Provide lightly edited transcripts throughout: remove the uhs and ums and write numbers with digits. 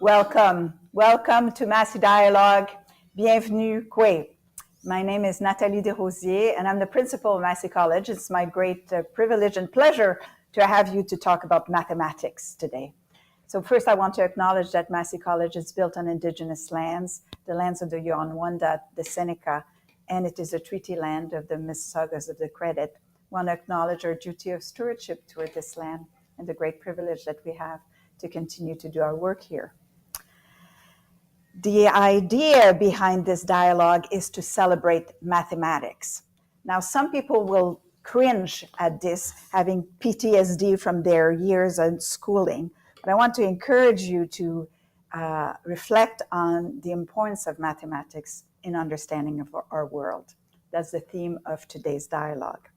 Welcome to Massey Dialogue. Bienvenue, Kwe. My name is Nathalie Des Rosiers, and I'm the principal of Massey College. It's my great privilege and pleasure to have you to talk about mathematics today. So first, I want to acknowledge that Massey College is built on Indigenous lands, the lands of the Huron-Wendat, the Seneca, and it is a treaty land of the Mississaugas of the Credit. I want to acknowledge our duty of stewardship toward this land and the great privilege that we have to continue to do our work here. The idea behind this dialogue is to celebrate mathematics. Now, some people will cringe at this, having PTSD from their years of schooling, but I want to encourage you to reflect on the importance of mathematics in understanding of our world. That's the theme of today's dialogue.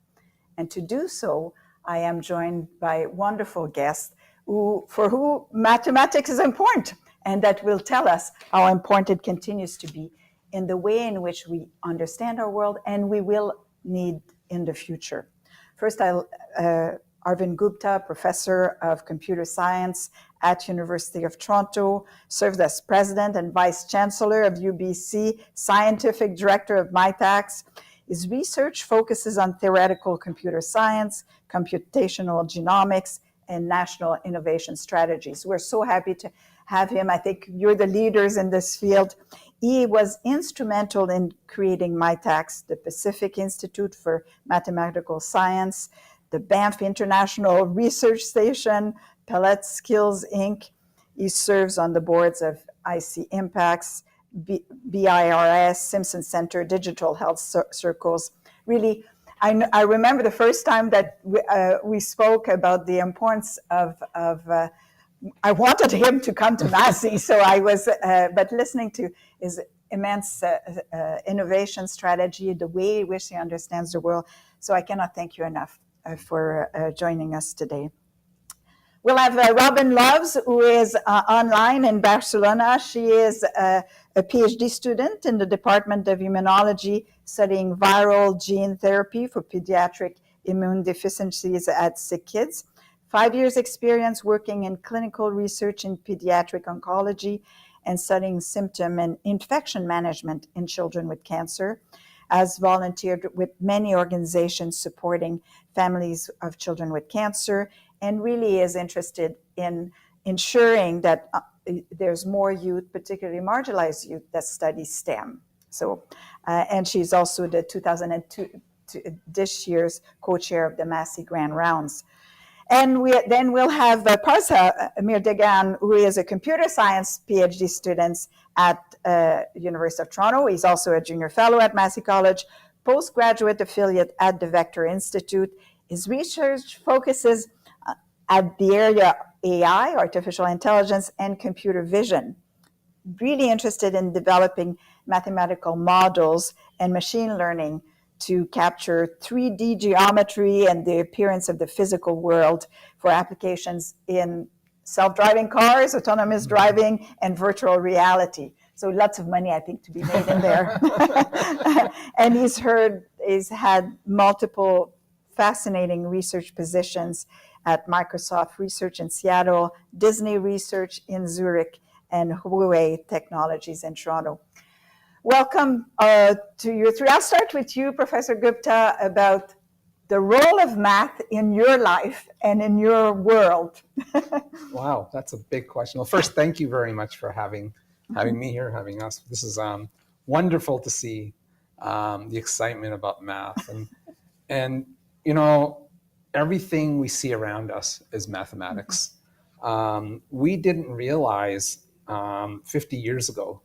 And to do so, I am joined by wonderful guests for who mathematics is important, and that will tell us how important it continues to be in the way in which we understand our world and we will need in the future. First, Arvind Gupta, professor of computer science at University of Toronto, served as president and vice chancellor of UBC, scientific director of MITAX. His research focuses on theoretical computer science, computational genomics, and national innovation strategies. We're so happy to have him. I think you're the leaders in this field. He was instrumental in creating MITAX, the Pacific Institute for Mathematical Science, the Banff International Research Station, Pellet Skills Inc. He serves on the boards of IC Impacts, BIRS, Simpson Center, Digital Health Circles. Really, I remember the first time that we spoke about the importance of I wanted him to come to Massey, so I was, but listening to his immense innovation strategy, the way in which he understands the world, so I cannot thank you enough for joining us today. We'll have Robyn Loves, who is online in Barcelona. She is a PhD student in the Department of Immunology, studying viral gene therapy for pediatric immune deficiencies at Sick Kids. 5 years experience working in clinical research in pediatric oncology and studying symptom and infection management in children with cancer. Has volunteered with many organizations supporting families of children with cancer, and really is interested in ensuring that there's more youth, particularly marginalized youth, that study STEM. So, and she's also the 2002 this year's co-chair of the Massey Grand Rounds. And then we'll have Parsa Mirdehghan, who is a computer science PhD student at University of Toronto. He's also a junior fellow at Massey College, postgraduate affiliate at the Vector Institute. His research focuses at the area AI, artificial intelligence, and computer vision. Really interested in developing mathematical models and machine learning to capture 3D geometry and the appearance of the physical world for applications in self-driving cars, autonomous driving, and virtual reality. So lots of money, I think, to be made in there. And he's had multiple fascinating research positions at Microsoft Research in Seattle, Disney Research in Zurich, and Huawei Technologies in Toronto. Welcome to you three. I'll start with you, Professor Gupta, about the role of math in your life and in your world. Wow, that's a big question. Well, first, thank you very much for having me here, having us. This is wonderful to see the excitement about math. And you know, everything we see around us is mathematics. We didn't realize 50 years ago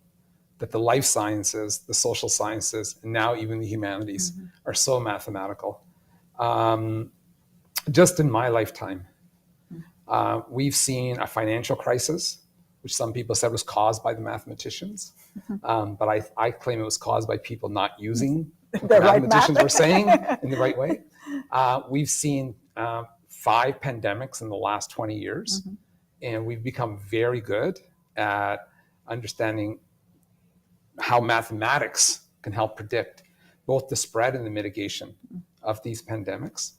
that the life sciences, the social sciences, and now even the humanities are so mathematical. Just in my lifetime, we've seen a financial crisis, which some people said was caused by the mathematicians, but I claim it was caused by people not using what the mathematicians were saying in the right way. We've seen 5 pandemics in the last 20 years, and we've become very good at understanding how mathematics can help predict both the spread and the mitigation of these pandemics.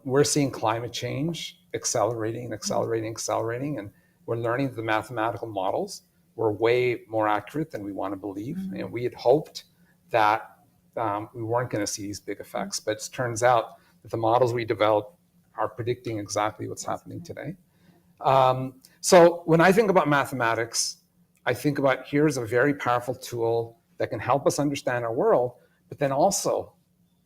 We're seeing climate change accelerating, and we're learning that the mathematical models were way more accurate than we want to believe. And we had hoped that we weren't going to see these big effects, but it turns out that the models we developed are predicting exactly what's happening today. So when I think about mathematics, I think about here's a very powerful tool that can help us understand our world, but then also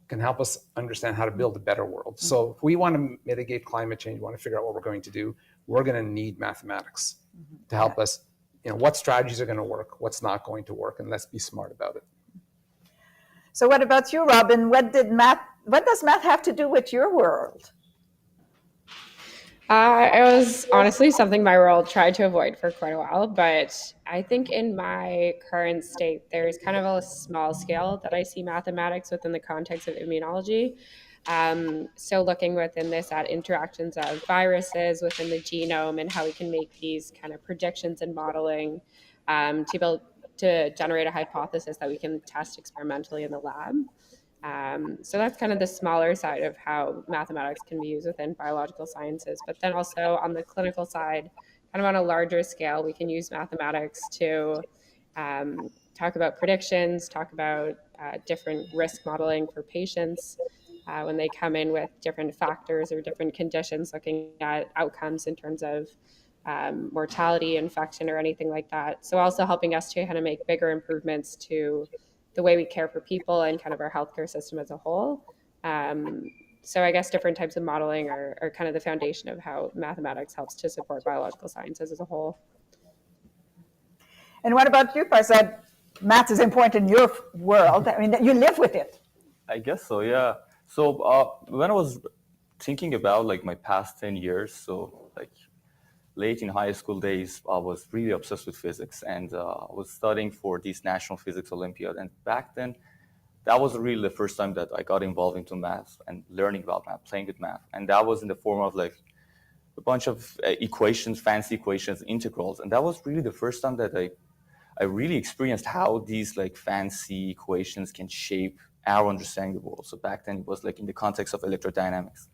can help us understand how to build a better world. So if we want to mitigate climate change, we want to figure out what we're going to do, we're going to need mathematics to help us, what strategies are going to work, what's not going to work, and let's be smart about it. So what about you, Robyn? What does math have to do with your world? It was honestly something my world tried to avoid for quite a while, but I think in my current state, there's kind of a small scale that I see mathematics within the context of immunology. So looking within this at interactions of viruses within the genome and how we can make these kind of predictions and modeling to be able to generate a hypothesis that we can test experimentally in the lab. So that's kind of the smaller side of how mathematics can be used within biological sciences. But then also on the clinical side, kind of on a larger scale, we can use mathematics to talk about predictions, talk about different risk modeling for patients when they come in with different factors or different conditions, looking at outcomes in terms of mortality, infection, or anything like that. So also helping us to kind of make bigger improvements to the way we care for people and kind of our healthcare system as a whole. So I guess different types of modeling are kind of the foundation of how mathematics helps to support biological sciences as a whole. And what about you, Parsa? Math is important in your world. I mean, you live with it. I guess so, yeah. So when I was thinking about like my past 10 years, so like late in high school days, I was really obsessed with physics, and I was studying for this National Physics Olympiad. And back then, that was really the first time that I got involved into math and learning about math, playing with math. And that was in the form of like a bunch of equations, fancy equations, integrals. And that was really the first time that I really experienced how these like fancy equations can shape our understanding of the world. So back then, it was like in the context of electrodynamics.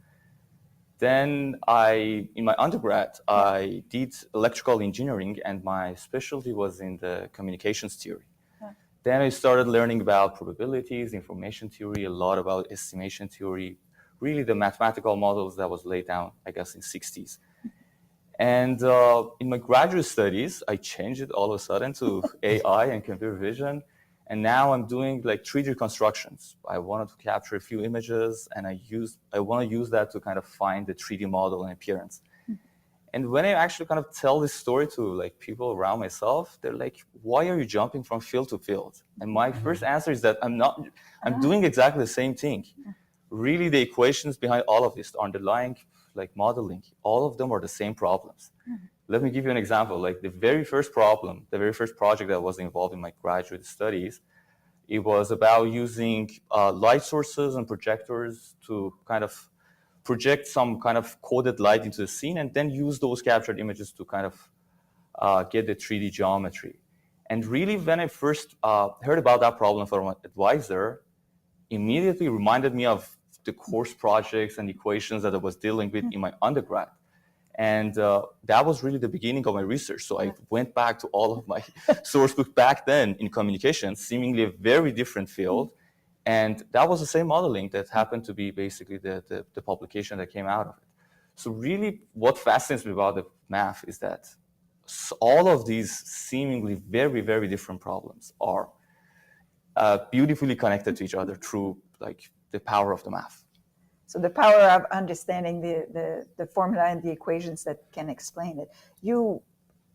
Then in my undergrad, I did electrical engineering, and my specialty was in the communications theory. Then I started learning about probabilities, information theory, a lot about estimation theory, really the mathematical models that was laid down, I guess, in the 60s. And in my graduate studies, I changed it all of a sudden to AI and computer vision. And now I'm doing like 3D constructions. I wanted to capture a few images, and I want to use that to kind of find the 3D model and appearance. And when I actually kind of tell this story to like people around myself, they're like, "Why are you jumping from field to field?" And my first answer is that I'm doing exactly the same thing. Really, the equations behind all of this, underlying like modeling, all of them are the same problems. Let me give you an example. Like the very first problem, the very first project that was involved in my graduate studies, it was about using light sources and projectors to kind of project some kind of coded light into the scene, and then use those captured images to kind of get the 3D geometry. And really, when I first heard about that problem from an advisor, immediately reminded me of the course projects and equations that I was dealing with in my undergrad. And that was really the beginning of my research. So I went back to all of my source books back then in communications, seemingly a very different field. And that was the same modeling that happened to be basically the publication that came out of it. So really what fascinates me about the math is that all of these seemingly very, very different problems are beautifully connected to each other through like the power of the math. So the power of understanding the formula and the equations that can explain it. You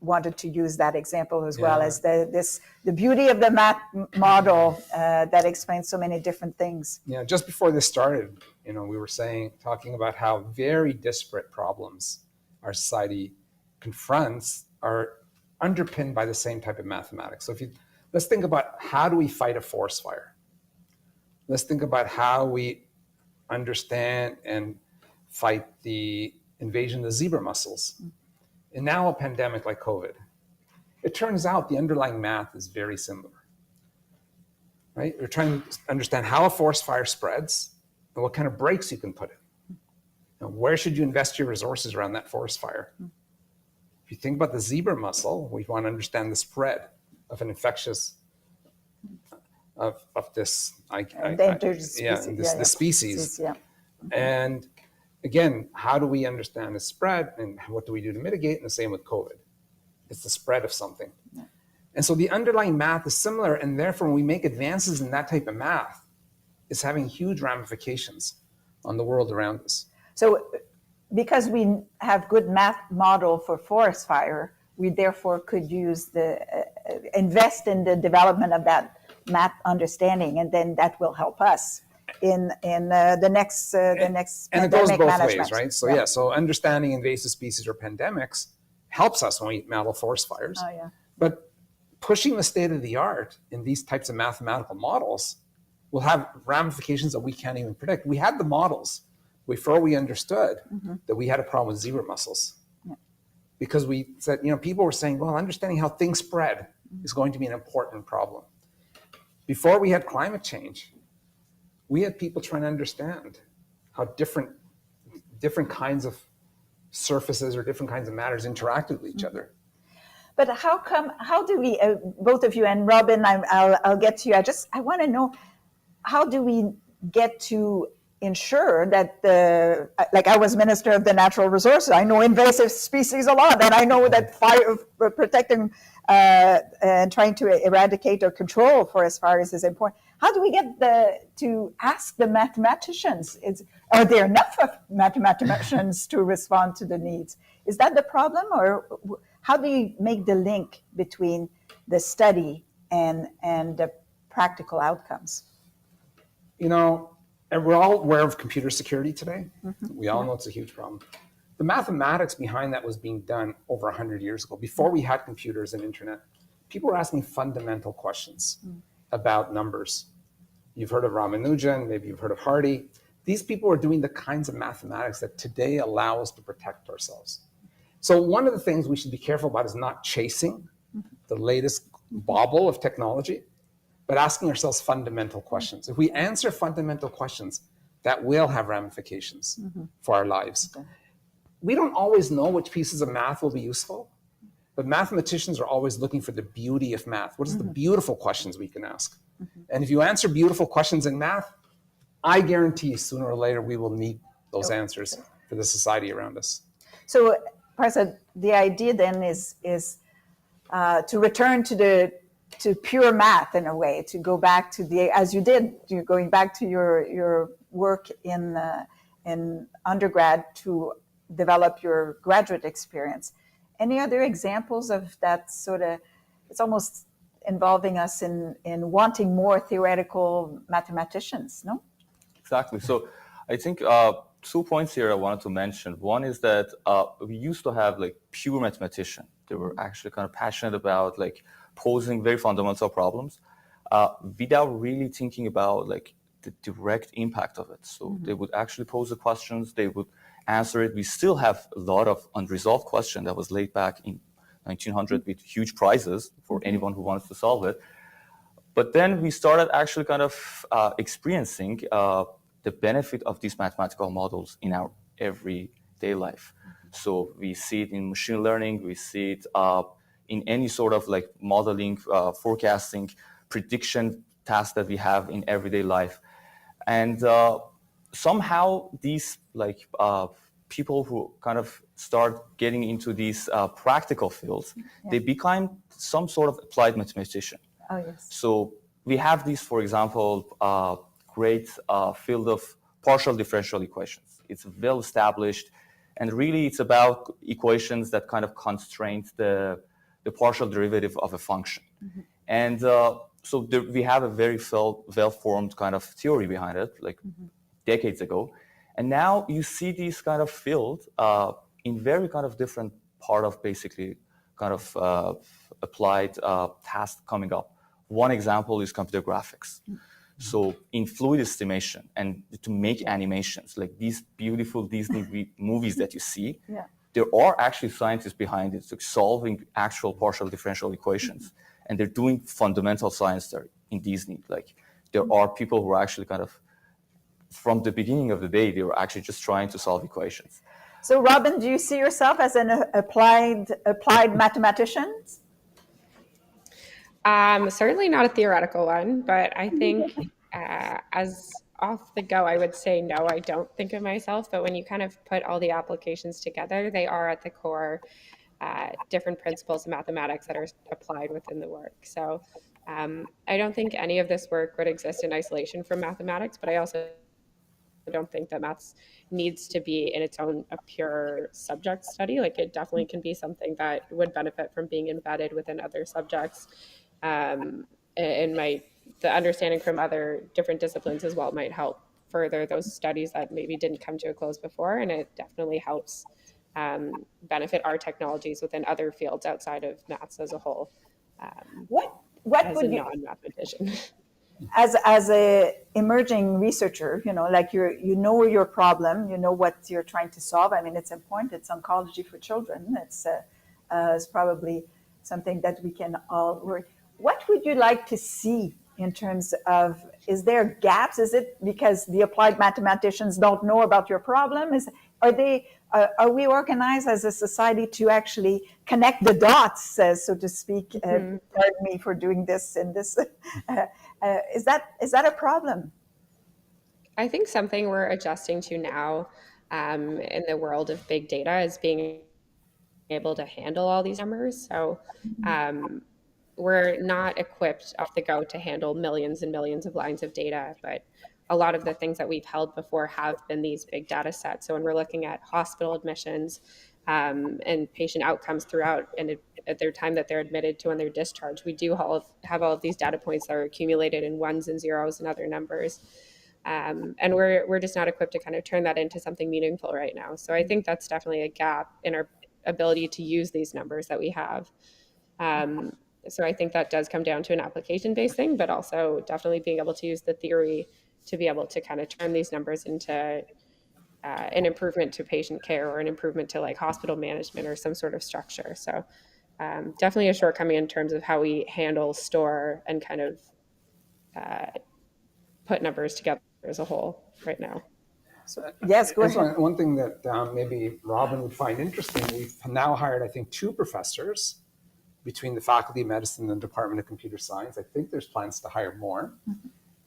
wanted to use that example as well as the beauty of the math model that explains so many different things. Yeah, just before this started, we were talking about how very disparate problems our society confronts are underpinned by the same type of mathematics. So let's think about, how do we fight a forest fire? Let's think about how we understand and fight the invasion of the zebra mussels. And now a pandemic like COVID. It turns out the underlying math is very similar, right? We're trying to understand how a forest fire spreads and what kind of brakes you can put in. Where should you invest your resources around that forest fire? If you think about the zebra mussel, we want to understand the spread of an infectious of this endangered species. This species. Yeah. And again, how do we understand the spread, and what do we do to mitigate? And the same with COVID. It's the spread of something. Yeah. And so the underlying math is similar, and therefore when we make advances in that type of math, it's having huge ramifications on the world around us. So because we have good math model for forest fire, we therefore could use invest in the development of that math understanding, and then that will help us in the next and it goes both management. ways, right? So so understanding invasive species or pandemics helps us when we model forest fires. Oh, yeah. But pushing the state of the art in these types of mathematical models will have ramifications that we can't even predict. We had the models before we understood that we had a problem with zebra mussels. Yeah. Because we said, people were saying, well, understanding how things spread is going to be an important problem. Before we had climate change, we had people trying to understand how different kinds of surfaces or different kinds of matters interact with each other. But how do we, both of you, and Robyn, I'll get to you. I want to know, how do we get to ensure that like I was Minister of the Natural Resources, I know invasive species a lot, and I know that fire protecting and trying to eradicate or control forest fires is important. How do we get to ask the mathematicians? Are there enough of mathematicians to respond to the needs? Is that the problem, or how do you make the link between the study and the practical outcomes? And we're all aware of computer security today. We all know it's a huge problem. The mathematics behind that was being done over 100 years ago. Before we had computers and internet, people were asking fundamental questions about numbers. You've heard of Ramanujan, maybe you've heard of Hardy. These people are doing the kinds of mathematics that today allow us to protect ourselves. So one of the things we should be careful about is not chasing the latest bauble of technology, but asking ourselves fundamental questions. If we answer fundamental questions, that will have ramifications for our lives. Okay. We don't always know which pieces of math will be useful, but mathematicians are always looking for the beauty of math. What is the beautiful questions we can ask? And if you answer beautiful questions in math, I guarantee sooner or later we will need those answers for the society around us. So, Parsa, the idea then is to return to pure math in a way, to go back to as you did, you're going back to your work in undergrad to develop your graduate experience. Any other examples of that sort of, it's almost involving us in wanting more theoretical mathematicians, no? Exactly. So I think 2 points here I wanted to mention. One is that we used to have like pure mathematicians. They were actually kind of passionate about like posing very fundamental problems without really thinking about like the direct impact of it. So they would actually pose the questions, they would answer it. We still have a lot of unresolved questions that was laid back in 1900 with huge prizes for anyone who wants to solve it. But then we started actually kind of experiencing the benefit of these mathematical models in our everyday life. So we see it in machine learning, we see it in any sort of like modeling, forecasting, prediction tasks that we have in everyday life. And somehow these like people who kind of start getting into these practical fields, they become some sort of applied mathematician. Oh, yes. So we have these, for example, great field of partial differential equations. It's well established, and really it's about equations that kind of constrain the partial derivative of a function. And so we have a very well-formed kind of theory behind it, like decades ago. And now you see these kind of fields in very kind of different part of basically kind of applied tasks coming up. One example is computer graphics. So in fluid estimation and to make animations, like these beautiful Disney movies that you see, there are actually scientists behind it, like solving actual partial differential equations. And they're doing fundamental science there in Disney. Like there are people who are actually kind of, from the beginning of the day, they were actually just trying to solve equations. So, Robyn, do you see yourself as an applied mathematician? Certainly not a theoretical one, but I think as off the go, I would say no, I don't think of myself. But when you kind of put all the applications together, they are at the core different principles of mathematics that are applied within the work. So I don't think any of this work would exist in isolation from mathematics, but I also don't think that maths needs to be in its own a pure subject study. Like it definitely can be something that would benefit from being embedded within other subjects, and the understanding from other different disciplines as well might help further those studies that maybe didn't come to a close before. And it definitely helps benefit our technologies within other fields outside of maths as a whole. What as would a you, non-mathematician. as a emerging researcher, like you know your problem, you know what you're trying to solve. I mean, it's important. It's oncology for children. It's probably something that we can all work. What would you like to see in terms of, is there gaps? Is it because the applied mathematicians don't know about your problem? Are we organized as a society to actually connect the dots, so to speak? Pardon me for doing this in this. Is that a problem? I think something we're adjusting to now in the world of big data is being able to handle all these numbers. So we're not equipped off the go to handle millions and millions of lines of data, but a lot of the things that we've held before have been these big data sets. So when we're looking at hospital admissions and patient outcomes throughout and at their time that they're admitted to when they're discharged, we do have all of these data points that are accumulated in ones and zeros and other numbers. And we're just not equipped to kind of turn that into something meaningful right now. So I think that's definitely a gap in our ability to use these numbers that we have. So I think that does come down to an application-based thing, but also definitely being able to use the theory to be able to kind of turn these numbers into an improvement to patient care or an improvement to like hospital management or some sort of structure. So definitely a shortcoming in terms of how we handle, store, and kind of put numbers together as a whole right now. So, yes, go ahead. One thing that maybe Robyn would find interesting, we've now hired, I think, 2 professors between the Faculty of Medicine and the Department of Computer Science. I think there's plans to hire more.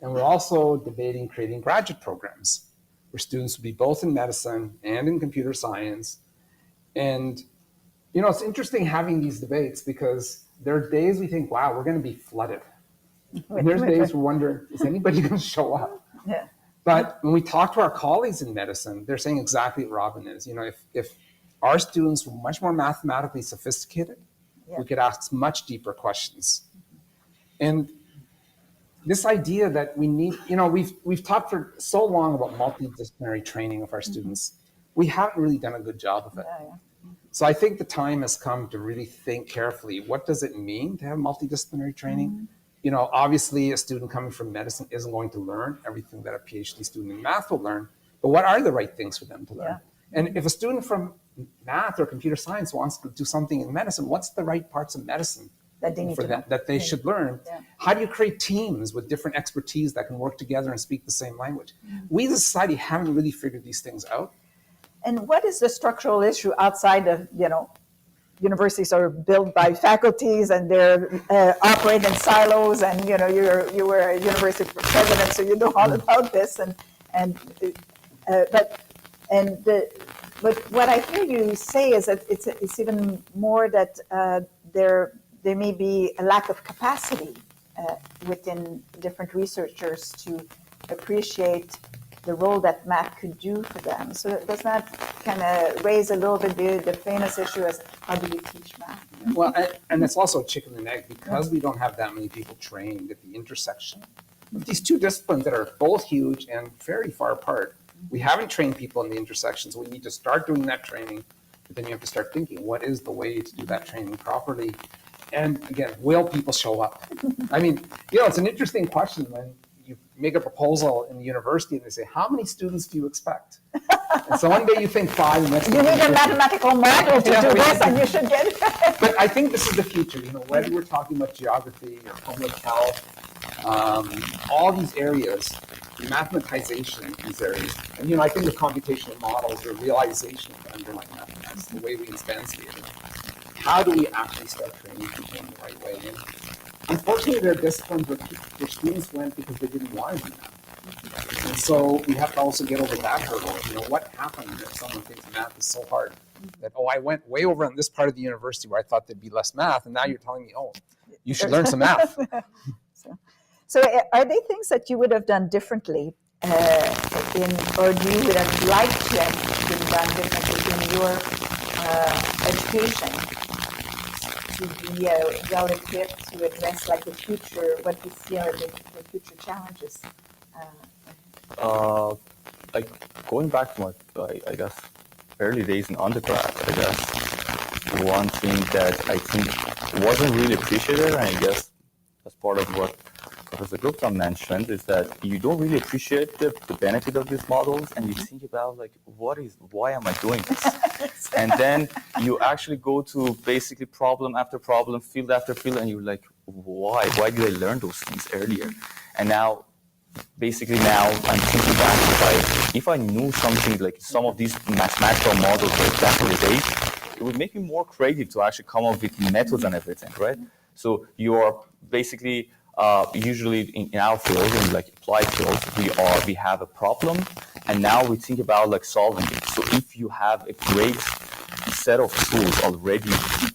And we're also debating creating graduate programs where students would be both in medicine and in computer science. And, it's interesting having these debates because there are days we think, wow, we're going to be flooded. And there's days we're wondering, is anybody going to show up? Yeah. But when we talk to our colleagues in medicine, they're saying exactly what Robyn is. If our students were much more mathematically sophisticated, we could ask much deeper questions. And this idea that we need, we've talked for so long about multidisciplinary training of our students. We haven't really done a good job of it. So I think the time has come to really think carefully, what does it mean to have multidisciplinary training? Obviously a student coming from medicine isn't going to learn everything that a PhD student in math will learn, but what are the right things for them to learn? Yeah. And if a student from math or computer science wants to do something in medicine, what's the right parts of medicine that they should learn? Yeah. How do you create teams with different expertise that can work together and speak the same language? We as a society haven't really figured these things out. And what is the structural issue outside of, universities are built by faculties and they're operate in silos, and you were a university president, so you know all about this. But what I hear you say is that it's even more that there may be a lack of capacity within different researchers to appreciate the role that math could do for them. So does that kind of raise a little bit the famous issue as how do you teach math? Well, and it's also a chicken and egg because we don't have that many people trained at the intersection of these 2 disciplines that are both huge and very far apart. We haven't trained people in the intersections. We need to start doing that training, but then you have to start thinking, what is the way to do that training properly? And again, will people show up? I mean, it's an interesting question when you make a proposal in the university and they say, how many students do you expect? And so one day you think 5, and next day you need a mathematical model to do this, and you should get it. But I think this is the future, whether we're talking about geography or public health, all these areas, the mathematization in these areas. And I think the computational models or realization of underlying mathematics, the way we instantiate it. How do we actually start training people in the right way? And unfortunately, there are disciplines where students went because they didn't want to do that. And so we have to also get over that hurdle. What happens if someone thinks math is so hard that, I went way over on this part of the university where I thought there'd be less math, and now you're telling me, you should learn some math. So are they things that you would have done differently or do you would have liked to have been done differently in your education to be well equipped to address the future, what we see are the future challenges? Going back to my, I guess, early days in undergrad, I guess one thing that I think wasn't really appreciated, and I guess as part of what Professor Gupta mentioned, is that you don't really appreciate the benefit of these models, and you think about why am I doing this? And then you actually go to basically problem after problem, field after field, and you're like, why did I learn those things earlier? And now I'm thinking back, if I knew something like some of these mathematical models back in the day, it would make me more creative to actually come up with methods and everything, right? So you are basically usually in our field, in applied fields, we have a problem, and now we think about solving it. So if you have a great set of tools already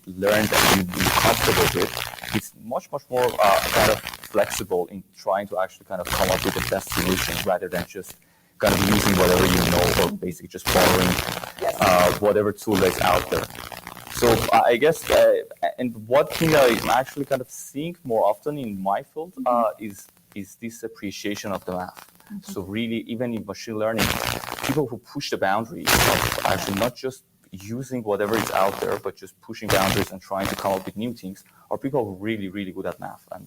learned and you're comfortable with, it's much more kind of flexible in trying to actually kind of come up with the best solution rather than just kind of using whatever you know or basically just borrowing whatever tool that's out there. So I guess, and one thing I'm actually kind of seeing more often in my field is this appreciation of the math. So really, even in machine learning, people who push the boundaries of actually not just using whatever is out there, but just pushing boundaries and trying to come up with new things are people who are really, really good at math and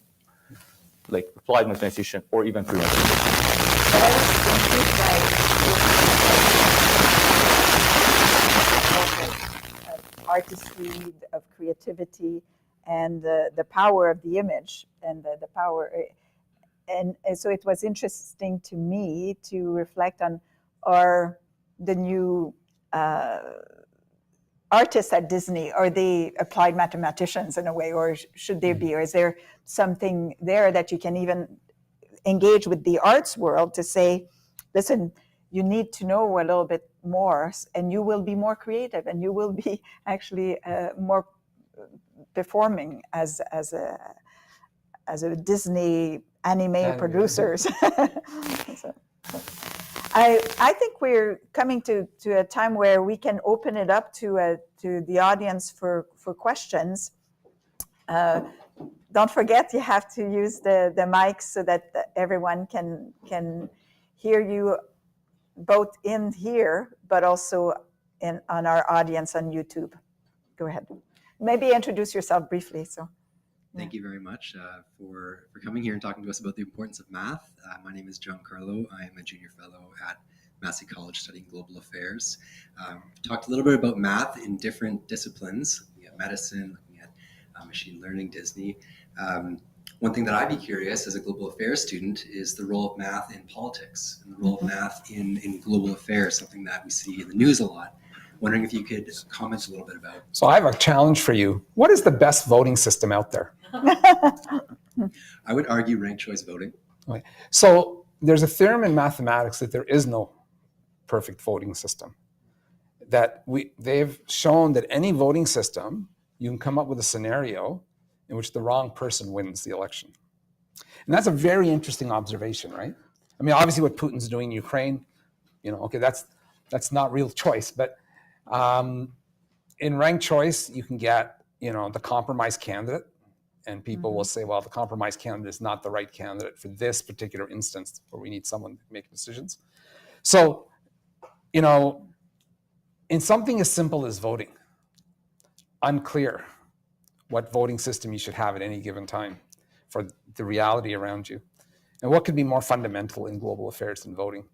applied mathematician or even pre-mathematician. Artistry, of creativity, and the power of the image, and the power. And so it was interesting to me to reflect on the new artists at Disney. Are they applied mathematicians in a way, or should they be? Or is there something there that you can even engage with the arts world to say, listen, you need to know a little bit more, and you will be more creative, and you will be actually more performing as a Disney anime producers. I think we're coming to a time where we can open it up to the audience for questions. Don't forget, you have to use the mic so that everyone can hear you, both in here, but also on our audience on YouTube. Go ahead. Maybe introduce yourself briefly. Thank you very much for coming here and talking to us about the importance of math. My name is Giancarlo. I am a junior fellow at Massey College studying global affairs. Talked a little bit about math in different disciplines, looking at medicine, looking at machine learning, Disney. One thing that I'd be curious as a global affairs student is the role of math in politics and the role of math in global affairs, something that we see in the news a lot. Wondering if you could comment a little bit about. So I have a challenge for you. What is the best voting system out there? I would argue ranked choice voting. Okay. So there's a theorem in mathematics that there is no perfect voting system. They've shown that any voting system, you can come up with a scenario in which the wrong person wins the election. And that's a very interesting observation, right? I mean, obviously what Putin's doing in Ukraine, okay, that's not real choice, but in ranked choice, you can get, the compromise candidate, and people will say, well, the compromise candidate is not the right candidate for this particular instance where we need someone to make decisions. So, in something as simple as voting, unclear what voting system you should have at any given time for the reality around you. And what could be more fundamental in global affairs than voting?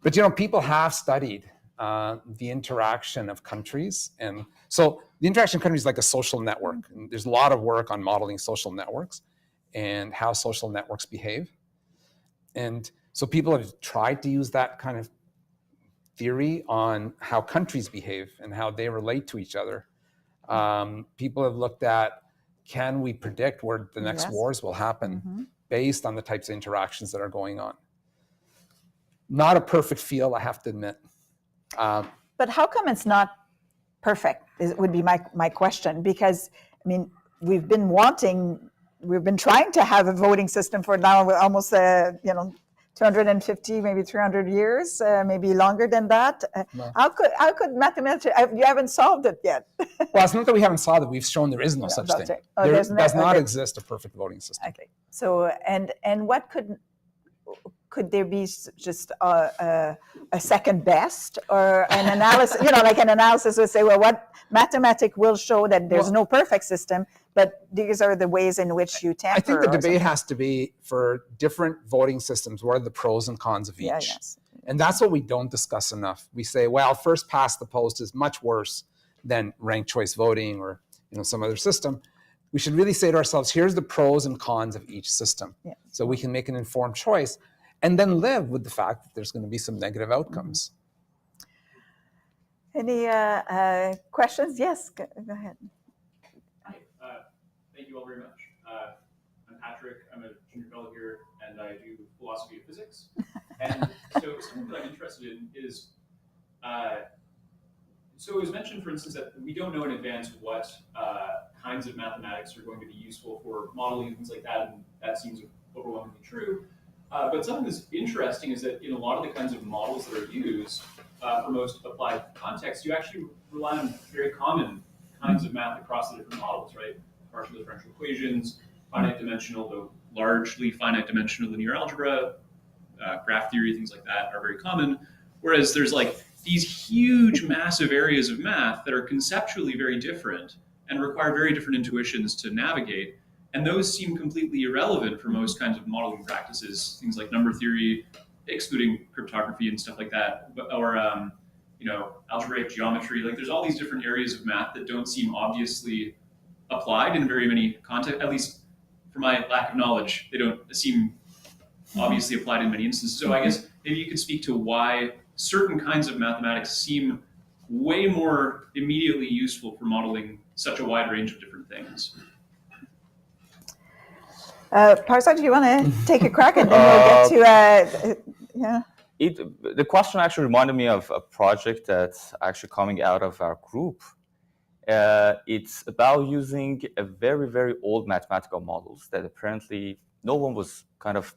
But, people have studied the interaction of countries. And so the interaction of countries is like a social network. And there's a lot of work on modeling social networks and how social networks behave. And So people have tried to use that kind of theory on how countries behave and how they relate to each other. People have looked at, can we predict where the next wars will happen based on the types of interactions that are going on? Not a perfect field, I have to admit. But how come it's not perfect? Would be my question, because I mean, we've been trying to have a voting system for now almost 250, maybe 300 years, maybe longer than that. No. How could mathematics? You haven't solved it yet. Well, it's not that we haven't solved it. We've shown there is no such thing. Oh, There there's does not okay. exist a perfect voting system. Okay. So and what could there be just a second best, or an analysis? Like an analysis would say, well, what mathematics will show that there's no perfect system, but these are the ways in which you tamper. I think the debate has to be for different voting systems. What are the pros and cons of each? Yeah, yes. And that's what we don't discuss enough. We say, well, first past the post is much worse than ranked choice voting or some other system. We should really say to ourselves, here's the pros and cons of each system, so we can make an informed choice, and then live with the fact that there's going to be some negative outcomes. Any questions? Yes, go ahead. Hi, thank you all very much. I'm Patrick. I'm a junior fellow here, and I do philosophy of physics. And so something that I'm interested in is, so it was mentioned, for instance, that we don't know in advance what kinds of mathematics are going to be useful for modeling and things like that, and that seems overwhelmingly true. But something that's interesting is that in a lot of the kinds of models that are used for most applied contexts, you actually rely on very common kinds of math across the different models, right? Partial differential equations, finite dimensional, though largely finite dimensional linear algebra, graph theory, things like that are very common. Whereas there's like these huge, massive areas of math that are conceptually very different and require very different intuitions to navigate. And those seem completely irrelevant for most kinds of modeling practices, things like number theory, excluding cryptography and stuff like that, or algebraic geometry. Like there's all these different areas of math that don't seem obviously applied in very many contexts. At least for my lack of knowledge, they don't seem obviously applied in many instances. So I guess maybe you could speak to why certain kinds of mathematics seem way more immediately useful for modeling such a wide range of different things. Parsa, do you want to take a crack, and then we'll get to The question actually reminded me of a project that's actually coming out of our group. It's about using a very, very old mathematical models that apparently no one was kind of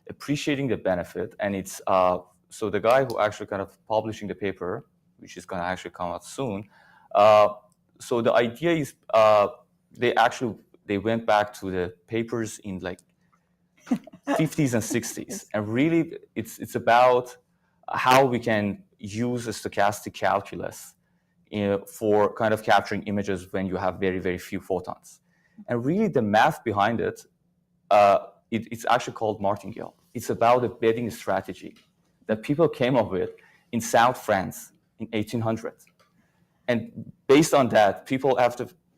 appreciating the benefit. And it's so the guy who actually kind of publishing the paper, which is going to actually come out soon. So the idea is they went back to the papers in like 50s and 60s, and really it's about how we can use a stochastic calculus for kind of capturing images when you have very, very few photons. And really the math behind it, it's actually called martingale. It's about a betting strategy that people came up with in South France in 1800s. And based on that,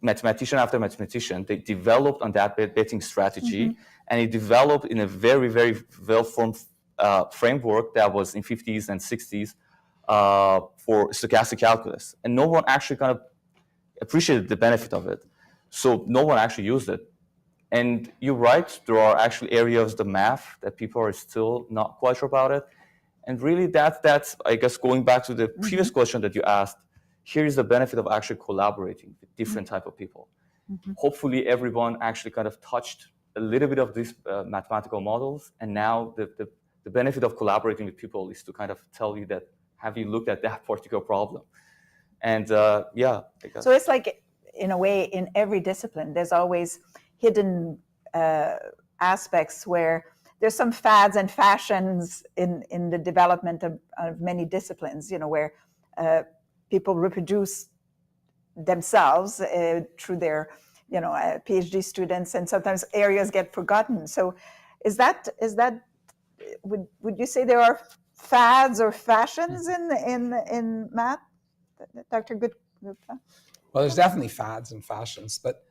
mathematician after mathematician, they developed on that betting strategy, and it developed in a very, very well-formed framework that was in 50s and 60s for stochastic calculus. And no one actually kind of appreciated the benefit of it. So no one actually used it. And you're right, there are actually areas of the math that people are still not quite sure about it. And really that's I guess, going back to the previous question that you asked, here is the benefit of actually collaborating with different type of people. Hopefully everyone actually kind of touched a little bit of these mathematical models, and now the benefit of collaborating with people is to kind of tell you that, have you looked at that particular problem? And I guess. So it's like, in a way, in every discipline, there's always hidden aspects where there's some fads and fashions in the development of many disciplines, where people reproduce themselves through their, PhD students, and sometimes areas get forgotten. So is that would you say there are fads or fashions in math, Dr. Gupta? Well, there's definitely fads and fashions, but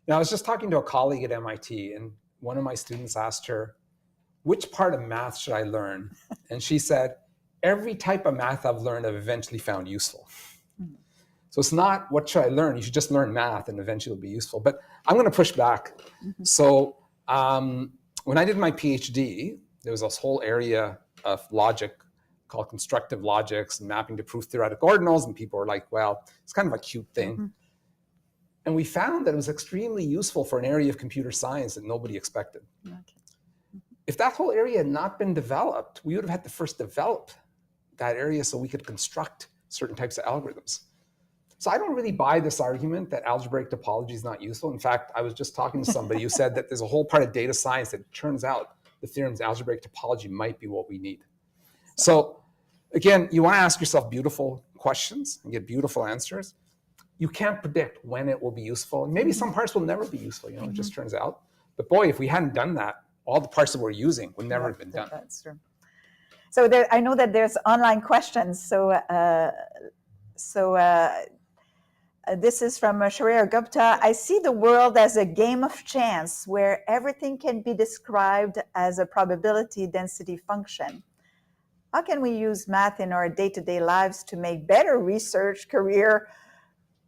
I was just talking to a colleague at MIT, and one of my students asked her, which part of math should I learn? And she said, every type of math I've learned, I've eventually found useful. So it's not what should I learn? You should just learn math and eventually it'll be useful. But I'm going to push back. So when I did my PhD, there was this whole area of logic called constructive logics and mapping to proof theoretic ordinals. And people were like, well, it's kind of a cute thing. And we found that it was extremely useful for an area of computer science that nobody expected. If that whole area had not been developed, we would have had to first develop that area so we could construct certain types of algorithms. So I don't really buy this argument that algebraic topology is not useful. In fact, I was just talking to somebody who said that there's a whole part of data science that turns out the theorems of algebraic topology might be what we need. So again, you want to ask yourself beautiful questions and get beautiful answers. You can't predict when it will be useful. And maybe some parts will never be useful, it just turns out. But boy, if we hadn't done that, all the parts that we're using would never have been done. That's true. So I know that there's online questions. So this is from Sharia Gupta. I see the world as a game of chance where everything can be described as a probability density function. How can we use math in our day-to-day lives to make better research, career,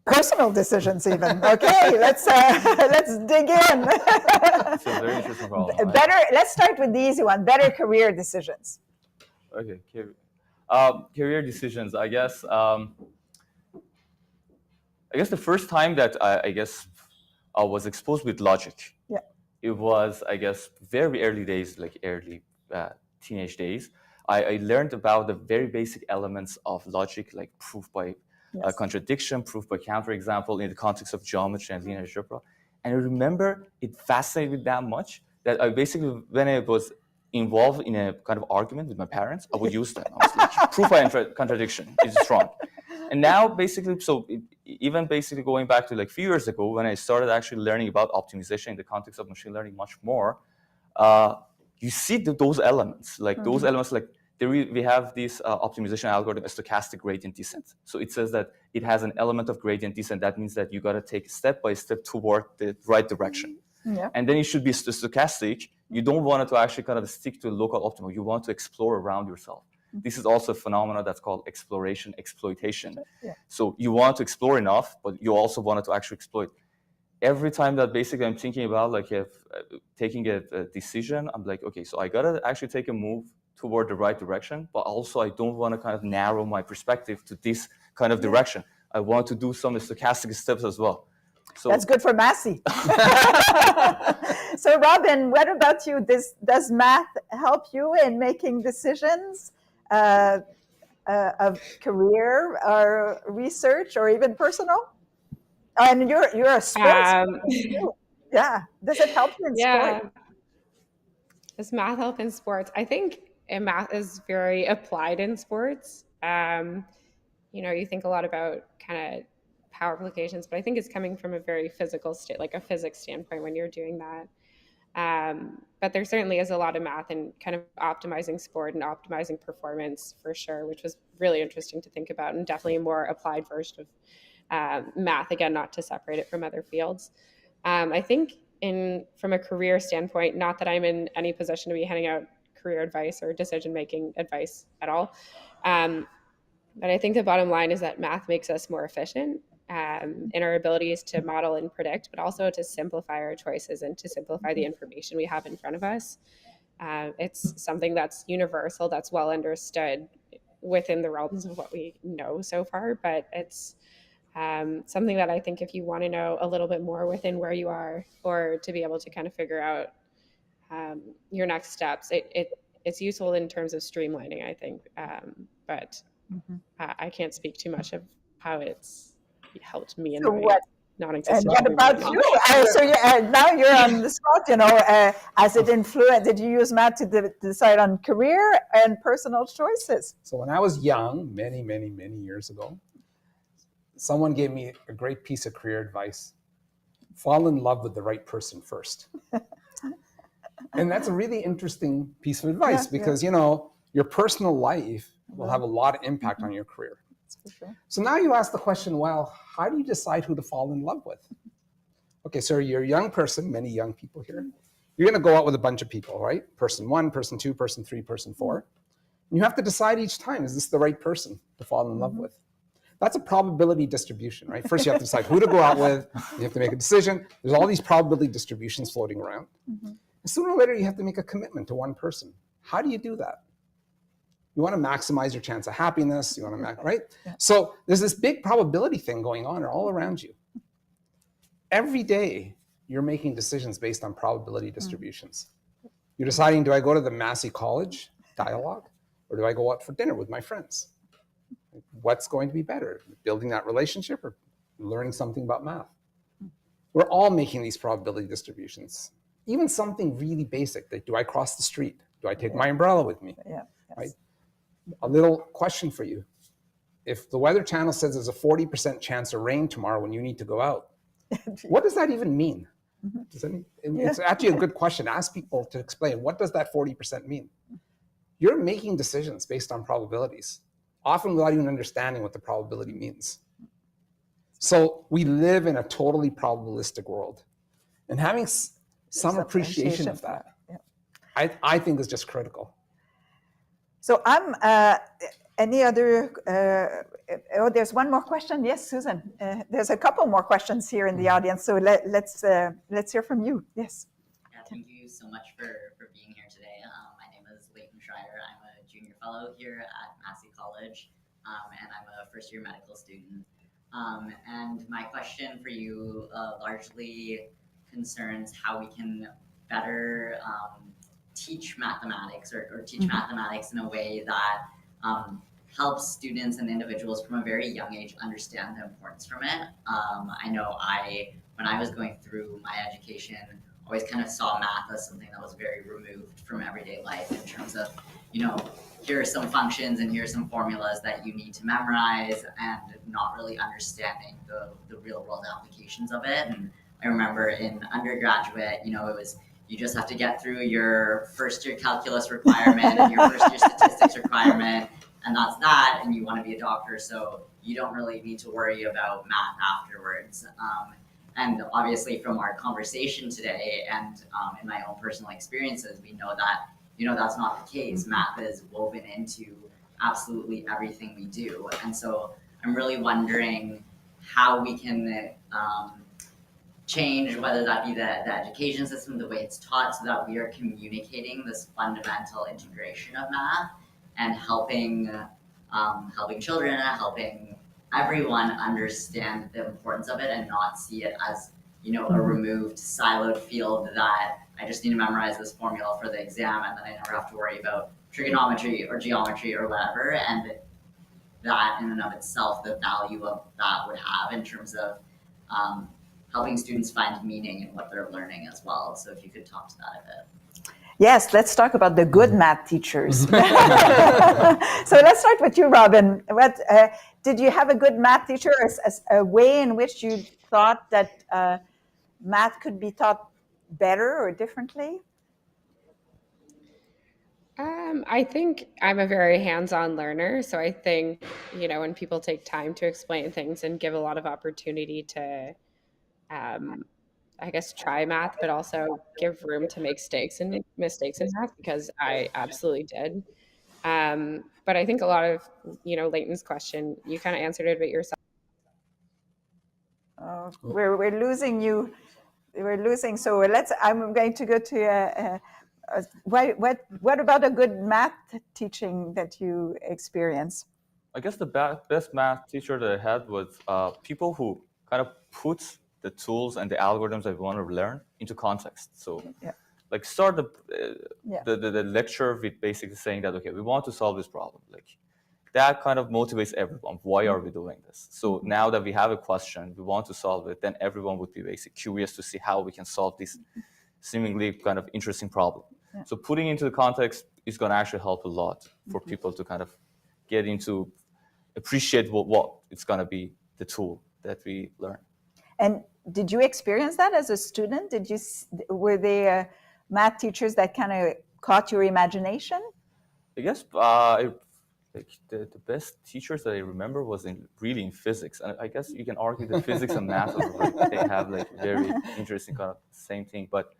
personal decisions even? Okay, let's dig in. It's a very interesting problem. Let's start with the easy one, better career decisions. Okay, career decisions, I guess the first time that I was exposed with logic, it was, very early days, like early teenage days. I learned about the very basic elements of logic, like proof by contradiction, proof by counterexample in the context of geometry and linear algebra. And I remember it fascinated me that much that I basically, when I was involved in a kind of argument with my parents, I would use that. I was like, proof by contradiction is strong. And now basically, even going back to like a few years ago when I started actually learning about optimization in the context of machine learning much more, you see those elements, like those elements, like we have this optimization algorithm, a stochastic gradient descent. So it says that it has an element of gradient descent. That means that you got to take step by step toward the right direction. And then it should be stochastic. You don't want it to actually kind of stick to a local optimal. You want to explore around yourself. This is also a phenomenon that's called exploration, exploitation. So you want to explore enough, but you also want it to actually exploit. Every time that basically I'm thinking about like taking a decision, I'm like, okay, so I got to actually take a move toward the right direction, but also I don't want to kind of narrow my perspective to this kind of direction. I want to do some stochastic steps as well. So that's good for Massey. So Robyn, what about you? Does math help you in making decisions of career or research or even personal? And you're a sports too. Yeah. Does it help you in sport? Does math help in sports? I think math is very applied in sports. You think a lot about kind of power applications, but I think it's coming from a very physical state, like a physics standpoint when you're doing that. But there certainly is a lot of math in kind of optimizing sport and optimizing performance for sure, which was really interesting to think about, and definitely a more applied version of math, again, not to separate it from other fields. I think from a career standpoint, not that I'm in any position to be handing out career advice or decision-making advice at all. But I think the bottom line is that math makes us more efficient in our abilities to model and predict, but also to simplify our choices and to simplify the information we have in front of us. It's something that's universal, that's well understood within the realms of what we know so far, but it's something that I think if you want to know a little bit more within where you are, or to be able to kind of figure out your next steps, it's useful in terms of streamlining, I think. But I can't speak too much of how it's helped me in my non-existent. And what about you? Now you're on the spot, as it influenced, did you use math to decide on career and personal choices? So when I was young, many, many, many years ago, someone gave me a great piece of career advice. Fall in love with the right person first. And that's a really interesting piece of advice because, your personal life will have a lot of impact on your career. Sure. So now you ask the question, well, how do you decide who to fall in love with? Okay, so you're a young person, many young people here. You're going to go out with a bunch of people, right? Person 1, person 2, person 3, person 4. And you have to decide each time, is this the right person to fall in love with? That's a probability distribution, right? First, you have to decide who to go out with. You have to make a decision. There's all these probability distributions floating around. And sooner or later, you have to make a commitment to one person. How do you do that? You want to maximize your chance of happiness. You want to, right? Yeah. So there's this big probability thing going on all around you. Every day, you're making decisions based on probability distributions. You're deciding, do I go to the Massey College Dialogue, or do I go out for dinner with my friends? What's going to be better, building that relationship or learning something about math? We're all making these probability distributions. Even something really basic, like, do I cross the street? Do I take my umbrella with me? Yeah. Yes. Right? A little question for you. If the Weather Channel says there's a 40% chance of rain tomorrow when you need to go out, what does that even mean? It's actually a good question. Ask people to explain, what does that 40% mean? You're making decisions based on probabilities, often without even understanding what the probability means. So we live in a totally probabilistic world. And having some appreciation of that, I think is just critical. So I'm, any other, there's one more question. Yes, Susan. There's a couple more questions here in the audience. So let's hear from you. Yes. Yeah, thank you so much for being here today. My name is Leighton Schreier. I'm a junior fellow here at Massey College, and I'm a first-year medical student. And my question for you largely concerns how we can better teach mathematics or teach mathematics in a way that helps students and individuals from a very young age understand the importance from it. I know when I was going through my education, always kind of saw math as something that was very removed from everyday life in terms of, here are some functions and here are some formulas that you need to memorize, and not really understanding the real world applications of it. And I remember in undergraduate, it was, you just have to get through your first year calculus requirement and your first year statistics requirement, and that's that, and you want to be a doctor, so you don't really need to worry about math afterwards. And obviously from our conversation today and in my own personal experiences, we know that, that's not the case. Math is woven into absolutely everything we do. And so I'm really wondering how we can change, whether that be the education system, the way it's taught, so that we are communicating this fundamental integration of math and helping children, helping everyone understand the importance of it and not see it as, a removed, siloed field that I just need to memorize this formula for the exam and then I never have to worry about trigonometry or geometry or whatever. And that in and of itself, the value of that would have in terms of helping students find meaning in what they're learning as well. So if you could talk to that a bit. Yes, let's talk about the good math teachers. So let's start with you, Robyn. Did you have a good math teacher, a way in which you thought that math could be taught better or differently? I think I'm a very hands-on learner. So I think, when people take time to explain things and give a lot of opportunity to, try math, but also give room to make mistakes in math, because I absolutely did. But I think a lot of, Leighton's question, you kind of answered it a bit yourself. We're losing you. We're losing. So I'm going to go to what about a good math teaching that you experience? I guess the best math teacher that I had was people who kind of put the tools and the algorithms that we want to learn into context. So like start the lecture with basically saying that, okay, we want to solve this problem. Like that kind of motivates everyone. Why are we doing this? So now that we have a question, we want to solve it, then everyone would be basically curious to see how we can solve this seemingly kind of interesting problem. Yeah. So putting into the context is going to actually help a lot for people to kind of get into, appreciate what it's going to be, the tool that we learn. And did you experience that as a student? Were there math teachers that kind of caught your imagination? I guess the best teachers that I remember was really in physics. And I guess you can argue that physics and math they have like very interesting kind of same thing. But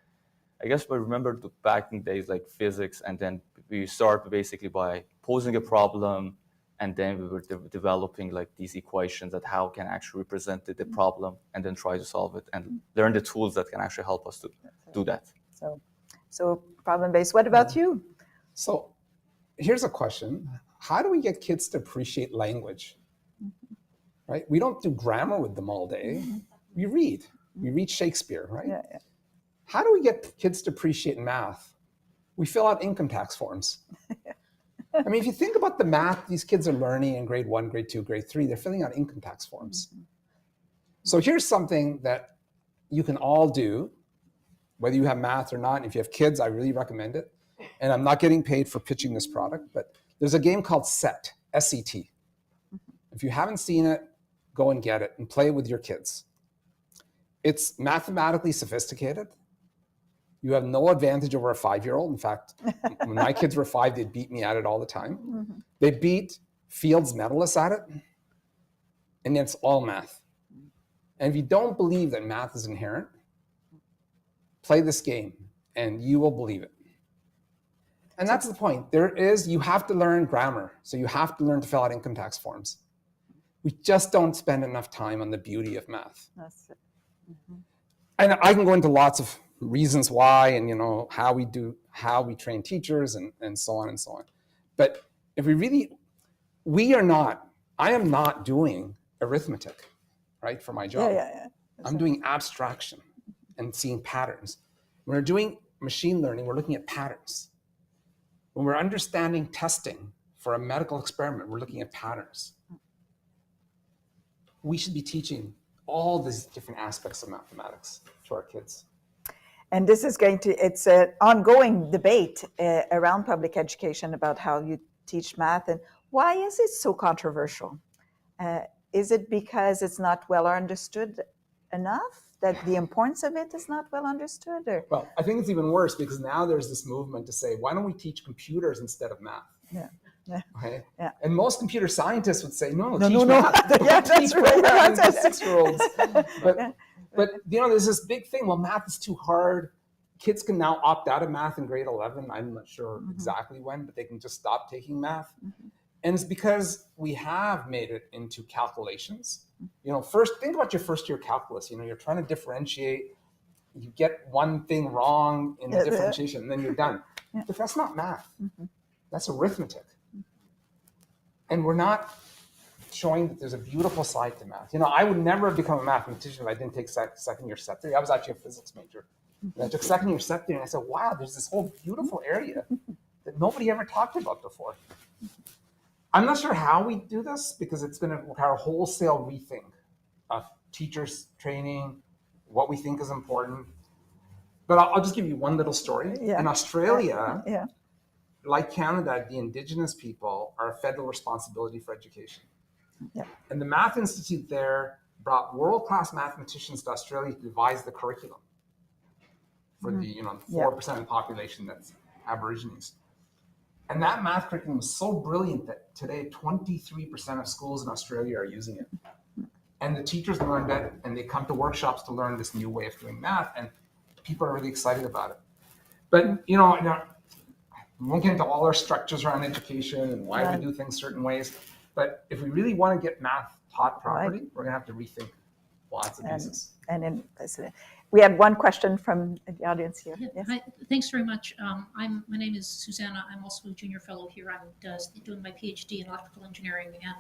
I guess I remember back in days like physics, and then we start basically by posing a problem, and then we were developing like these equations that how can actually represent the problem, and then try to solve it and learn the tools that can actually help us to do that. So problem-based. What about you? So here's a question. How do we get kids to appreciate language? Right? We don't do grammar with them all day. We read Shakespeare, right? Yeah. How do we get kids to appreciate math? We fill out income tax forms. I mean, if you think about the math these kids are learning in grade 1, grade 2, grade 3, they're filling out income tax forms. So here's something that you can all do, whether you have math or not. If you have kids, I really recommend it. And I'm not getting paid for pitching this product, but there's a game called SET, S-E-T. If you haven't seen it, go and get it and play it with your kids. It's mathematically sophisticated. You have no advantage over a 5-year-old. In fact, when my kids were 5, they'd beat me at it all the time. They beat Fields medalists at it, and it's all math. And if you don't believe that math is inherent, play this game and you will believe it. And that's the point. You have to learn grammar. So you have to learn to fill out income tax forms. We just don't spend enough time on the beauty of math. That's it. And I can go into lots of reasons why, and how we train teachers and so on and so on. But if I am not doing arithmetic, right, for my job. Yeah. I'm doing abstraction and seeing patterns. When we're doing machine learning, we're looking at patterns. When we're understanding testing for a medical experiment, we're looking at patterns. We should be teaching all these different aspects of mathematics to our kids. And this is it's an ongoing debate around public education about how you teach math. And why is it so controversial? Is it because it's not well understood enough? That the importance of it is not well understood? Or? Well, I think it's even worse because now there's this movement to say, why don't we teach computers instead of math? Yeah. Okay? Yeah. And most computer scientists would say, no, teach No. math. Yeah, that's right. Programs to 6-year-olds. But there's this big thing. Well, math is too hard. Kids can now opt out of math in grade 11. I'm not sure exactly when, but they can just stop taking math. And it's because we have made it into calculations. First, think about your first year calculus. You're trying to differentiate. You get one thing wrong in the differentiation, and then you're done. Yeah. But that's not math. That's arithmetic. And we're not showing that there's a beautiful side to math. I would never have become a mathematician if I didn't take second year set theory. I was actually a physics major. And I took second year set theory, and I said, wow, there's this whole beautiful area that nobody ever talked about before. I'm not sure how we do this because it's going to require a wholesale rethink of teachers training, what we think is important. But I'll just give you one little story. Yeah. In Australia, Yeah. like Canada, the Indigenous people are a federal responsibility for education. Yeah. And the Math Institute there brought world-class mathematicians to Australia to devise the curriculum for the 4% of the population that's Aborigines. And that math curriculum was so brilliant that today 23% of schools in Australia are using it. And the teachers learned it, and they come to workshops to learn this new way of doing math, and people are really excited about it. But, we won't get into all our structures around education and why we do things certain ways. But if we really want to get math taught properly, we're going to have to rethink lots of pieces. And then we have one question from the audience here. Yeah, Yes. hi, thanks very much. My name is Susanna. I'm also a junior fellow here. I'm doing my PhD in electrical engineering, and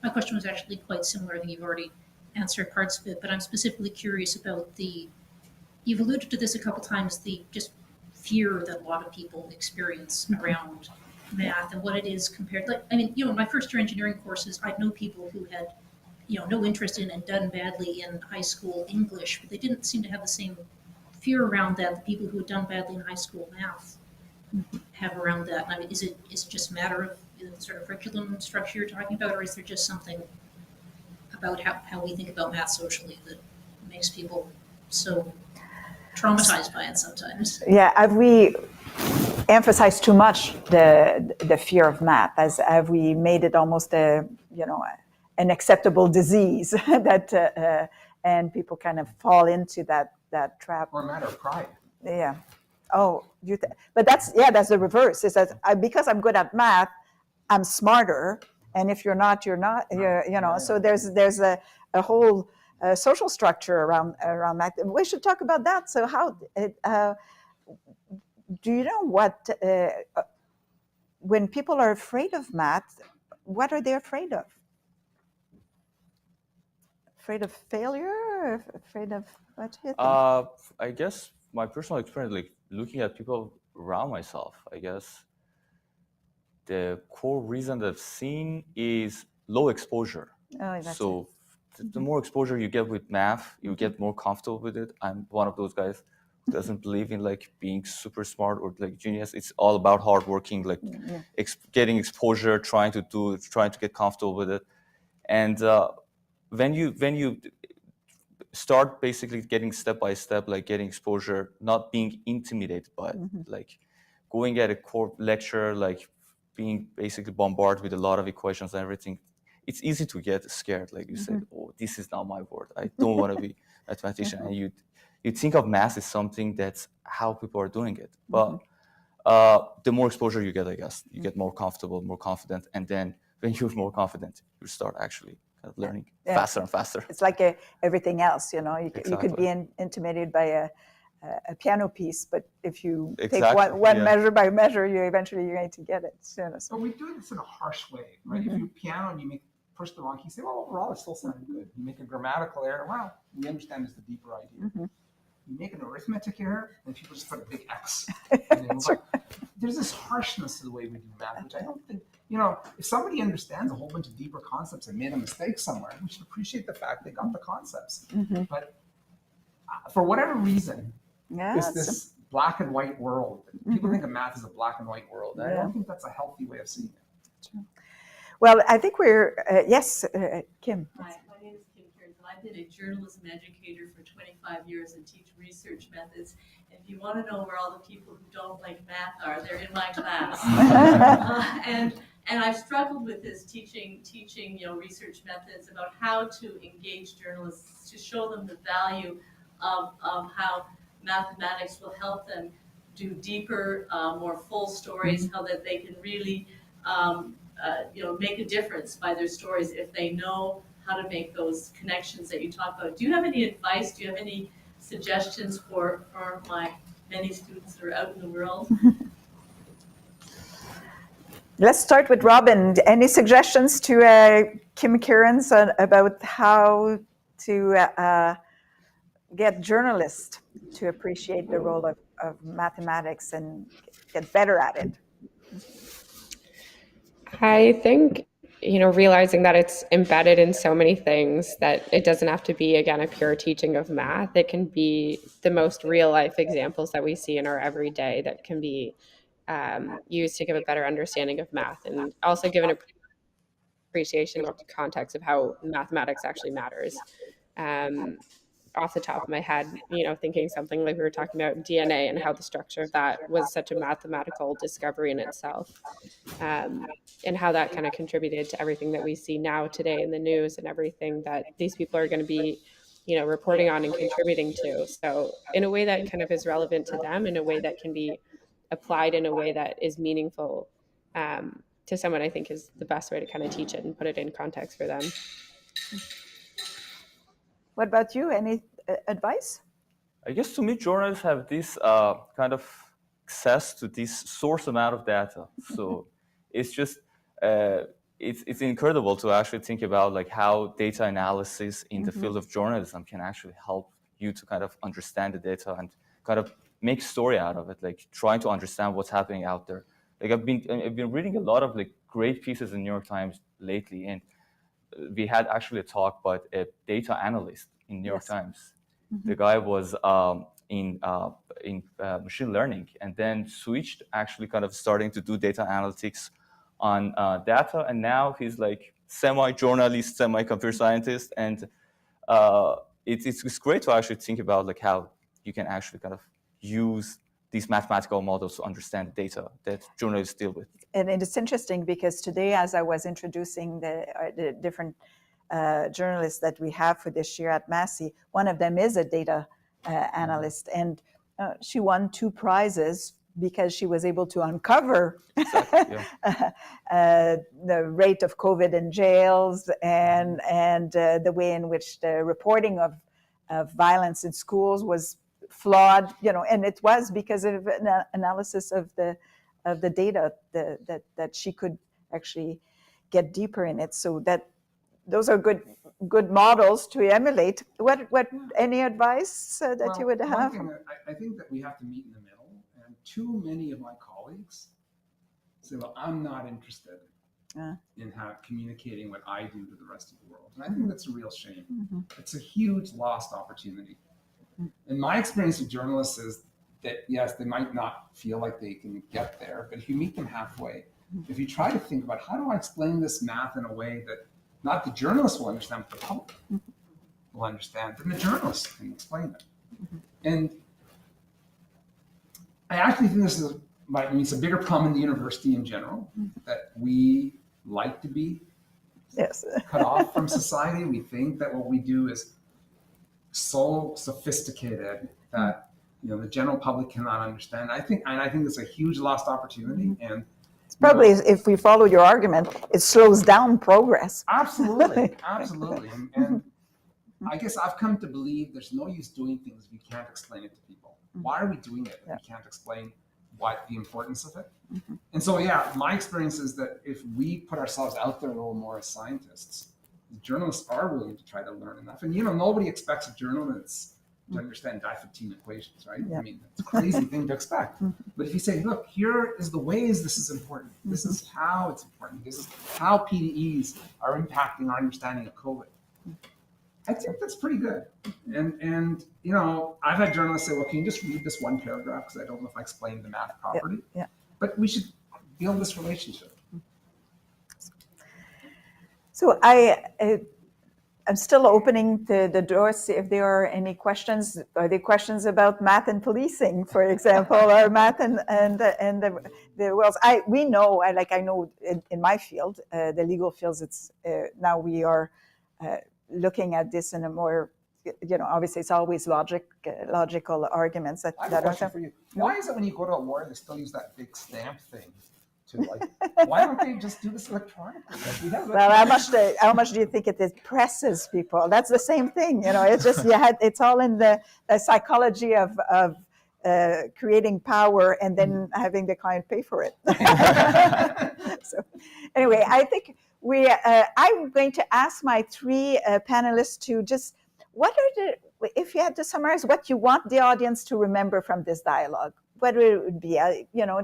my question was actually quite similar. I think you've already answered parts of it, but I'm specifically curious about you've alluded to this a couple times, the just fear that a lot of people experience around math and what it is compared. My first year engineering courses, I know people who had no interest in and done badly in high school English, but they didn't seem to have the same fear around that the people who had done badly in high school math have around that. Is it just a matter of the sort of curriculum structure you're talking about, or is there just something about how we think about math socially that makes people so traumatized by it sometimes? Yeah, have we emphasized too much the fear of math? Have we made it almost an acceptable disease that and people kind of fall into that trap? Or a matter of pride. Yeah. Oh, but that's the reverse. Is that because I'm good at math, I'm smarter, and if you're not, you're not. So there's a whole social structure around that. We should talk about that. So how do you know what when people are afraid of math, what are they afraid of? Afraid of failure? Afraid of what do you think? I guess my personal experience, like looking at people around myself, I guess the core reason that I've seen is low exposure. So the more exposure you get with math, you get more comfortable with it. I'm one of those guys who doesn't believe in like being super smart or like genius. It's all about hard working, like getting exposure, trying to get comfortable with it. And when you start basically getting step by step, like getting exposure, not being intimidated by it, like going at a core lecture, like being basically bombarded with a lot of equations and everything, it's easy to get scared. Like you said, oh, this is not my word. I don't want to be a mathematician. And you think of math as something that's how people are doing it. But the more exposure you get, I guess, you get more comfortable, more confident. And then when you're more confident, you start actually kind of learning faster and faster. It's like everything else, you could be intimidated by a piano piece, but if you take one measure by measure, you're going to get it. But we do this in a harsh way, right? If you piano and you push the wrong key, you say, well, overall, it still sounded good. You make a grammatical error, well, we understand it's the deeper idea. You make an arithmetic error, and people just put a big X. There's this harshness to the way we do math, which I don't think, if somebody understands a whole bunch of deeper concepts and made a mistake somewhere, we should appreciate the fact they got the concepts. But for whatever reason, it's this black and white world. People think of math as a black and white world. I don't think that's a healthy way of seeing it. Well, I think we're, Kim. Hi, my name is Kim Kearns, and I've been a journalism educator for 25 years and teach research methods. And if you want to know where all the people who don't like math are, they're in my class. And I've struggled with this teaching, research methods about how to engage journalists, to show them the value of how mathematics will help them do deeper, more full stories, how that they can really make a difference by their stories if they know how to make those connections that you talk about. Do you have any advice? Do you have any suggestions for my many students that are out in the world? Let's start with Robyn. Any suggestions to Kim Kearns about how to get journalists to appreciate the role of mathematics and get better at it? I think, realizing that it's embedded in so many things that it doesn't have to be, again, a pure teaching of math. It can be the most real life examples that we see in our everyday that can be used to give a better understanding of math, and also give an appreciation of the context of how mathematics actually matters. Off the top of my head, thinking something like we were talking about DNA and how the structure of that was such a mathematical discovery in itself, and how that kind of contributed to everything that we see now today in the news and everything that these people are going to be, reporting on and contributing to. So in a way that kind of is relevant to them, in a way that can be applied in a way that is meaningful to someone, I think is the best way to kind of teach it and put it in context for them. What about you? Any advice? I guess to me, journalists have this kind of access to this source amount of data. So it's just, it's incredible to actually think about like how data analysis in the field of journalism can actually help you to kind of understand the data and kind of make story out of it, like trying to understand what's happening out there. Like I've been reading a lot of like great pieces in New York Times lately, and we had actually a talk by a data analyst in New York Times. The guy was in machine learning, and then switched, actually kind of starting to do data analytics on data, and now he's like semi-journalist, semi-computer scientist, and it's great to actually think about like how you can actually kind of use these mathematical models to understand the data that journalists deal with. And it's interesting because today, as I was introducing the different journalists that we have for this year at Massey, one of them is a data analyst. And she won 2 prizes because she was able to uncover Exactly, the rate of COVID in jails and the way in which the reporting of violence in schools was flawed, and it was because of an analysis of the data that she could actually get deeper in it. So those are good models to emulate. What any advice that you would have? One thing I think that we have to meet in the middle, and too many of my colleagues say, well, I'm not interested in communicating what I do to the rest of the world. And I think that's a real shame. It's a huge lost opportunity. And my experience with journalists is that, yes, they might not feel like they can get there, but if you meet them halfway, if you try to think about how do I explain this math in a way that not the journalists will understand, but the public will understand, then the journalists can explain it. And I actually think this is it's a bigger problem in the university in general, that we like to be cut off from society. We think that what we do is so sophisticated that the general public cannot understand. I think it's a huge lost opportunity, and it's probably, if we follow your argument, it slows down progress. Absolutely. And I guess I've come to believe there's no use doing things if you can't explain it to people. Why are we doing it if we can't explain the importance of it? And so, my experience is that if we put ourselves out there a little more as scientists, the journalists are willing to try to learn enough. And nobody expects a journalist to understand Diophantine equations, right? I mean, it's a crazy thing to expect. But if you say, look, here is the ways this is important. This is how it's important. This is how PDEs are impacting our understanding of COVID. I think that's pretty good. And I've had journalists say, well, can you just read this one paragraph because I don't know if I explained the math properly. But we should build this relationship. So I'm still opening the doors, see if there are any questions. Are there questions about math and policing, for example, or math and the wells? I know in my field, the legal fields, it's now we are looking at this in a more, obviously it's always logical arguments that I have a question for you. Why is it when you go to a lawyer, they still use that big stamp thing? Why don't they just do this electronically? Well, how much do you think it presses people? That's the same thing, It's just it's all in the psychology of creating power and then having the client pay for it. So, anyway, I think I'm going to ask my 3 panelists to just if you had to summarize what you want the audience to remember from this dialogue, what it would be,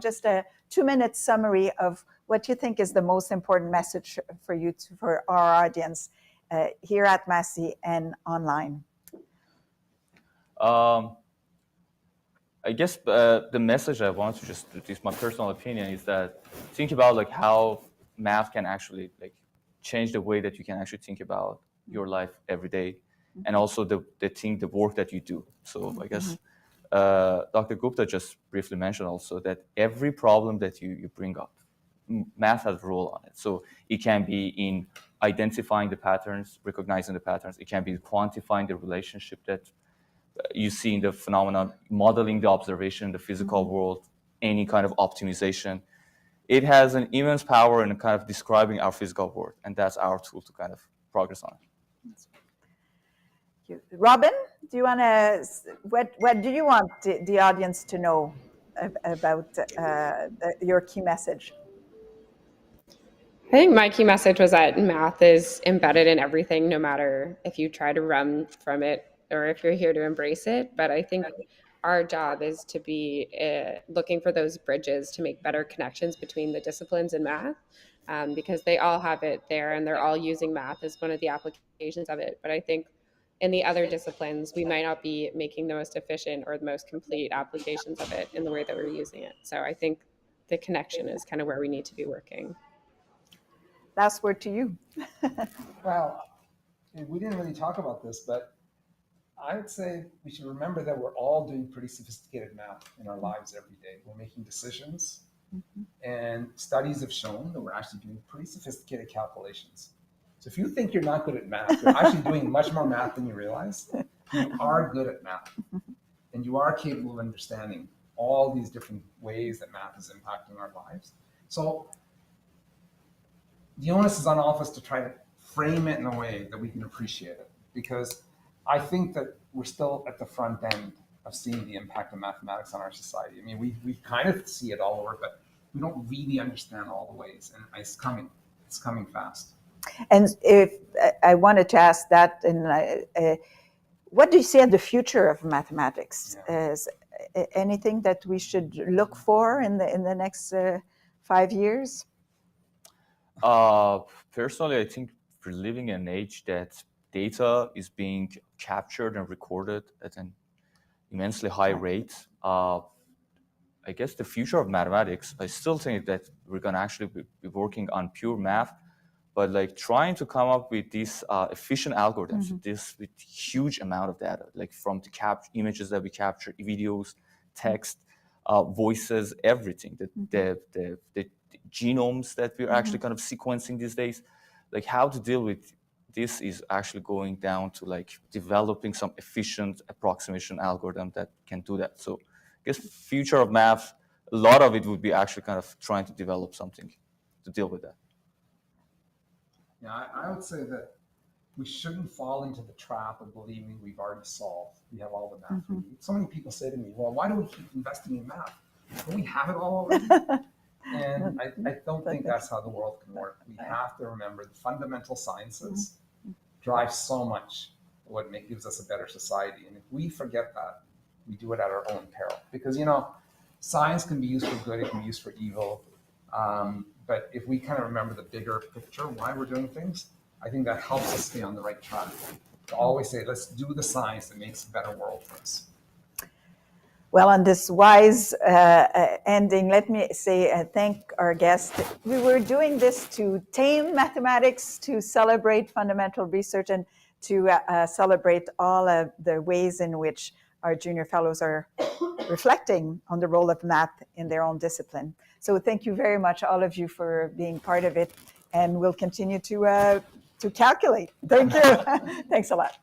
just a 2-minute summary of what you think is the most important message for our audience here at Massey and online. I guess the message I want to just, at least my personal opinion, is that think about how math can actually change the way that you can actually think about your life every day, and also the work that you do. So I guess Dr. Gupta just briefly mentioned also that every problem that you bring up, math has a role on it. So it can be in identifying the patterns, recognizing the patterns. It can be quantifying the relationship that you see in the phenomenon, modeling the observation in the physical world, any kind of optimization. It has an immense power in kind of describing our physical world, and that's our tool to kind of progress on it. Robyn, do you want to? What do you want the audience to know about your key message? I think my key message was that math is embedded in everything, no matter if you try to run from it or if you're here to embrace it. But I think our job is to be looking for those bridges to make better connections between the disciplines in math, because they all have it there and they're all using math as one of the applications of it. But I think in the other disciplines, we might not be making the most efficient or the most complete applications of it in the way that we're using it. So I think the connection is kind of where we need to be working. Last word to you. Well, we didn't really talk about this, but I would say we should remember that we're all doing pretty sophisticated math in our lives every day. We're making decisions, and studies have shown that we're actually doing pretty sophisticated calculations. So if you think you're not good at math, you're actually doing much more math than you realize. You are good at math. and you are capable of understanding all these different ways that math is impacting our lives. So the onus is on all of us to try to frame it in a way that we can appreciate it, because I think that we're still at the front end of seeing the impact of mathematics on our society. I mean, we kind of see it all over, but we don't really understand all the ways, and it's coming fast. And if I wanted to ask that, and what do you see as the future of mathematics? Is anything that we should look for in the next 5 years? Personally, I think we're living in an age that data is being captured and recorded at an immensely high rate. I guess the future of mathematics, I still think that we're going to actually be working on pure math, but like trying to come up with these efficient algorithms, with huge amount of data, like from the images that we capture, videos, text, voices, everything, the genomes that we're actually kind of sequencing these days, like how to deal with this is actually going down to like developing some efficient approximation algorithm that can do that. So I guess future of math, a lot of it would be actually kind of trying to develop something to deal with that. Yeah, I would say that we shouldn't fall into the trap of believing we've already solved. We have all the math we need. So many people say to me, well, why do we keep investing in math? Don't we have it all already? And I don't think that's how the world can work. We have to remember the fundamental sciences drive so much of what gives us a better society. And if we forget that, we do it at our own peril. Because, science can be used for good, it can be used for evil. But if we kind of remember the bigger picture, why we're doing things, I think that helps us stay on the right track. To always say, let's do the science that makes a better world for us. Well, on this wise ending, let me say thank our guest. We were doing this to tame mathematics, to celebrate fundamental research, and to celebrate all of the ways in which our junior fellows are reflecting on the role of math in their own discipline. So thank you very much, all of you, for being part of it, and we'll continue to calculate. Thank you. Thanks a lot.